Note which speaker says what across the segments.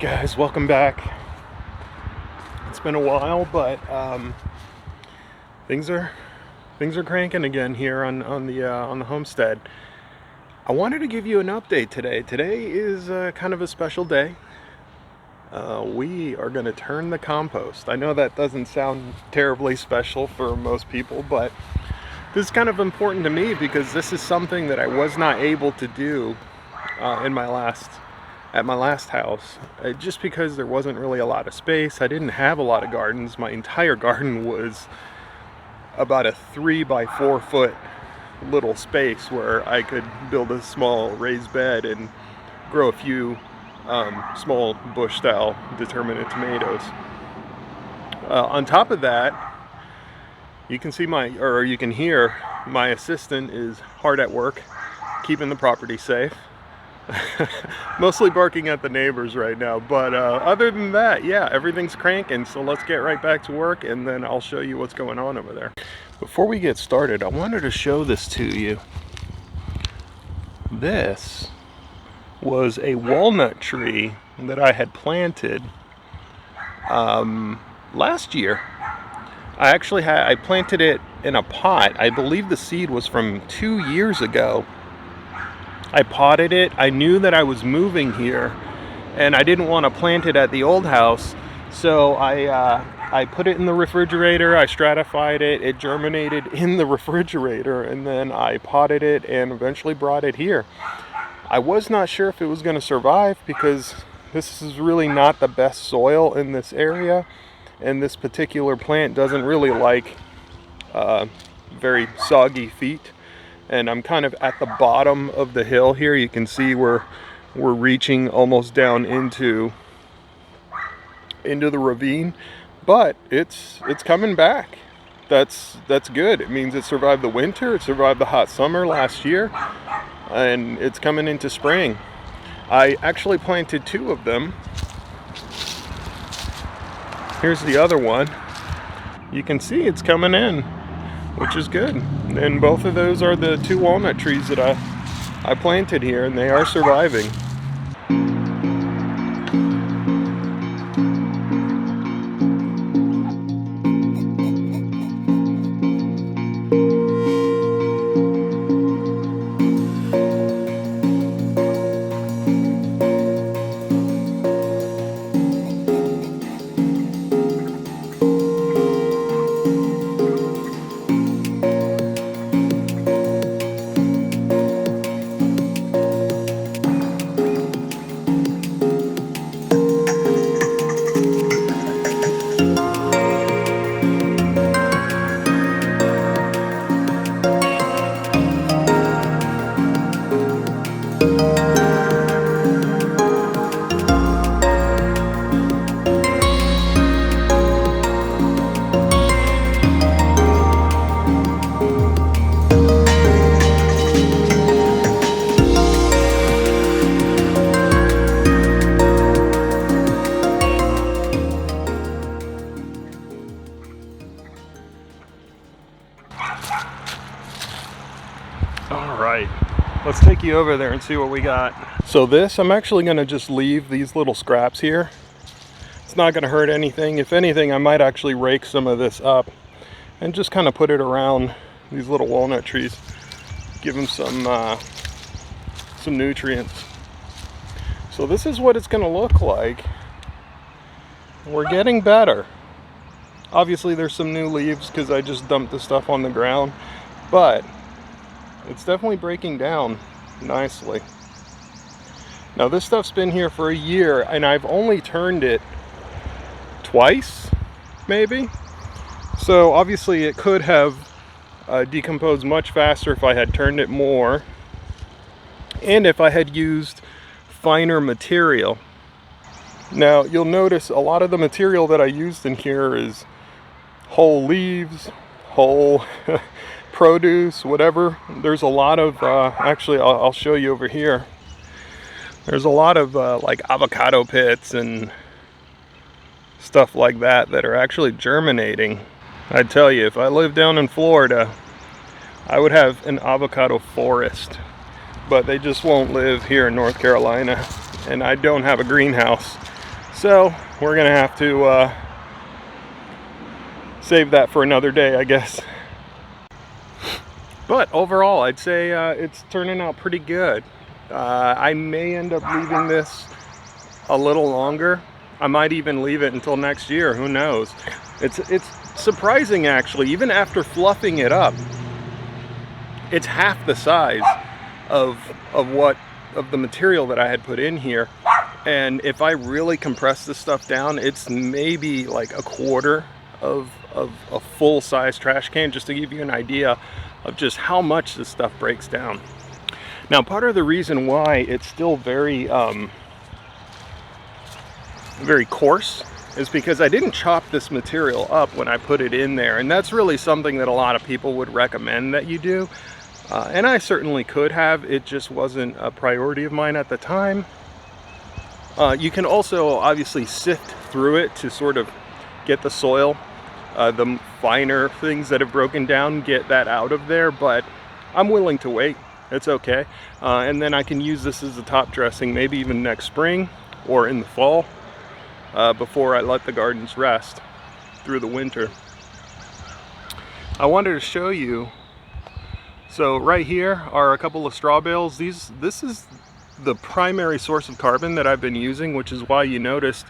Speaker 1: guys, welcome back. It's been a while, but things are cranking again here on the homestead. I wanted to give you an update today. Today is kind of a special day. We are going to turn the compost. I know that doesn't sound terribly special for most people, but this is kind of important to me because this is something that I was not able to do at my last house, just because there wasn't really a lot of space. I didn't have a lot of gardens. My entire garden was about a 3 by 4 foot little space where I could build a small raised bed and grow a few small bush style determinate tomatoes. On top of that, you can hear my assistant is hard at work keeping the property safe. Mostly barking at the neighbors right now, but other than that, yeah, everything's cranking. So let's get right back to work, and then I'll show you what's going on over there. Before we get started, I wanted to show this to you. This was a walnut tree that I had planted last year. I planted it in a pot. I believe the seed was from 2 years ago. I potted it. I knew that I was moving here and I didn't want to plant it at the old house, so I put it in the refrigerator. I stratified it. It germinated in the refrigerator, and then I potted it and eventually brought it here. I was not sure if it was going to survive because this is really not the best soil in this area, and this particular plant doesn't really like very soggy feet. And I'm kind of at the bottom of the hill here. You can see we're reaching almost down into the ravine, but it's coming back. That's good. It means it survived the winter, it survived the hot summer last year, and it's coming into spring. I actually planted 2 of them. Here's the other one. You can see it's coming in, which is good. And both of those are the 2 walnut trees that I planted here, and they are surviving. Alright, let's take you over there and see what we got. So I'm actually going to just leave these little scraps here. It's not going to hurt anything. If anything, I might actually rake some of this up and just kind of put it around these little walnut trees. Give them some nutrients. So this is what it's going to look like. We're getting better. Obviously there's some new leaves because I just dumped the stuff on the ground, but it's definitely breaking down nicely. Now this stuff's been here for a year, and I've only turned it twice, maybe. So obviously it could have decomposed much faster if I had turned it more, and if I had used finer material. Now you'll notice a lot of the material that I used in here is whole leaves, whole produce, whatever. There's a lot of actually I'll show you over here. There's a lot of like avocado pits and stuff like that are actually germinating. I tell you, if I lived down in Florida, I would have an avocado forest, but they just won't live here in North Carolina, and I don't have a greenhouse, So we're gonna have to save that for another day, I guess. But overall, I'd say it's turning out pretty good. I may end up leaving this a little longer. I might even leave it until next year, who knows. It's surprising, actually, even after fluffing it up, it's half the size of the material that I had put in here. And if I really compress this stuff down, it's maybe like a quarter of a full-size trash can, just to give you an idea of just how much this stuff breaks down. Now, part of the reason why it's still very very coarse is because I didn't chop this material up when I put it in there, and that's really something that a lot of people would recommend that you do, and I certainly could have. It just wasn't a priority of mine at the time. You can also obviously sift through it to sort of get the soil, the finer things that have broken down, get that out of there, but I'm willing to wait. It's okay. And then I can use this as a top dressing maybe even next spring or in the fall, before I let the gardens rest through the winter. I wanted to show you, so right here are a couple of straw bales. This is the primary source of carbon that I've been using, which is why you noticed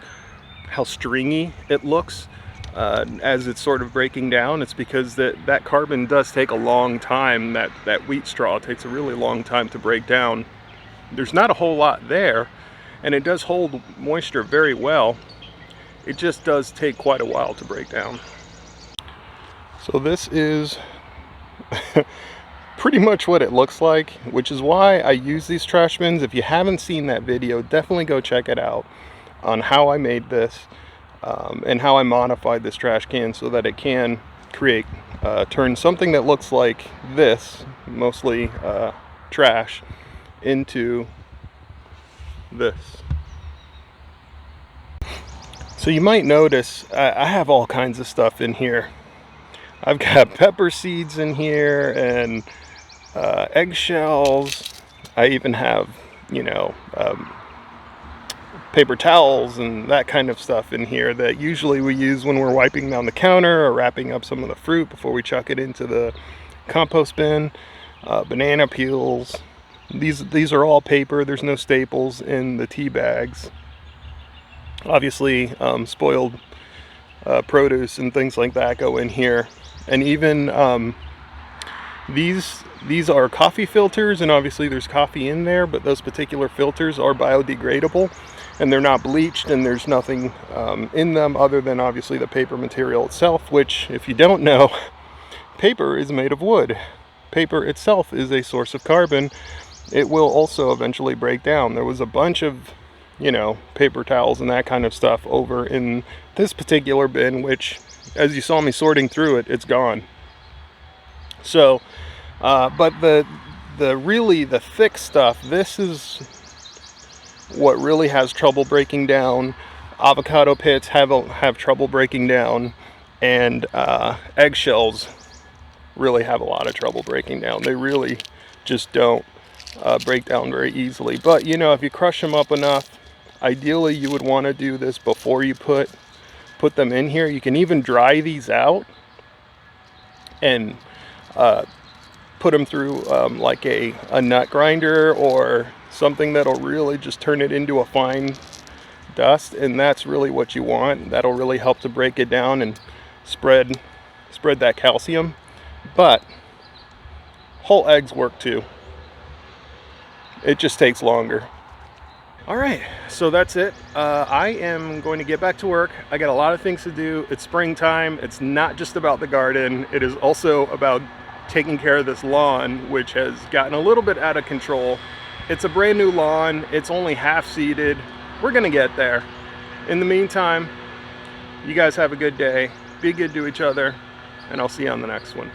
Speaker 1: how stringy it looks as it's sort of breaking down. It's because that carbon does take a long time. That wheat straw takes a really long time to break down. There's not a whole lot there, and it does hold moisture very well. It just does take quite a while to break down. So this is pretty much what it looks like, which is why I use these trash bins. If you haven't seen that video, definitely go check it out on how I made this and how I modified this trash can so that it can turn something that looks like this, mostly trash, into this. So you might notice I have all kinds of stuff in here. I've got pepper seeds in here and eggshells. I even have, you know, paper towels and that kind of stuff in here that usually we use when we're wiping down the counter or wrapping up some of the fruit before we chuck it into the compost bin. Banana peels. These are all paper. There's no staples in the tea bags. Obviously, spoiled produce and things like that go in here. And even these are coffee filters, and obviously there's coffee in there, but those particular filters are biodegradable and they're not bleached, and there's nothing in them other than obviously the paper material itself, which, if you don't know, paper is made of wood. Paper itself is a source of carbon. It will also eventually break down. There was a bunch of, you know, paper towels and that kind of stuff over in this particular bin, which, as you saw me sorting through it, it's gone. So, but the thick stuff, this is what really has trouble breaking down. Avocado pits have trouble breaking down, and eggshells really have a lot of trouble breaking down. They really just don't break down very easily. But you know, if you crush them up enough, ideally you would want to do this before you put them in here. You can even dry these out and put them through like a nut grinder or something that'll really just turn it into a fine dust, and that's really what you want. That'll really help to break it down and spread that calcium. But whole eggs work too. It just takes longer. All right, so that's it. I am going to get back to work. I got a lot of things to do. It's springtime. It's not just about the garden. It is also about taking care of this lawn, which has gotten a little bit out of control. It's a brand new lawn. It's only half seeded. We're gonna get there. In the meantime, you guys have a good day. Be good to each other, and I'll see you on the next one.